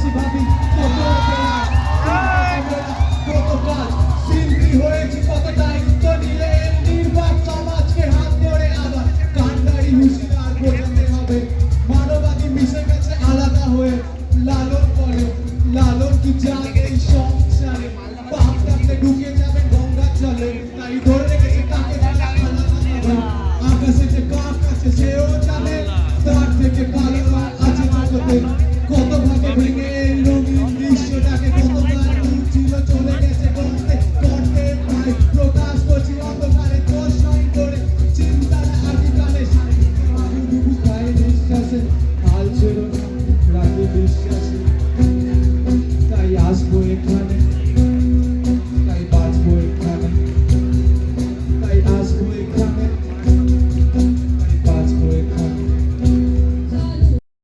বেশি ভাবি কত কত কাজ শিল্পী হয়েছি কত দায়িত্ব নিয়ে নির্বাক সমাজকে হাত ধরে আবার কান্ডারি হুঁশিয়ার বোঝাতে হবে মানবাদী মিশে গেছে আলাদা হয়ে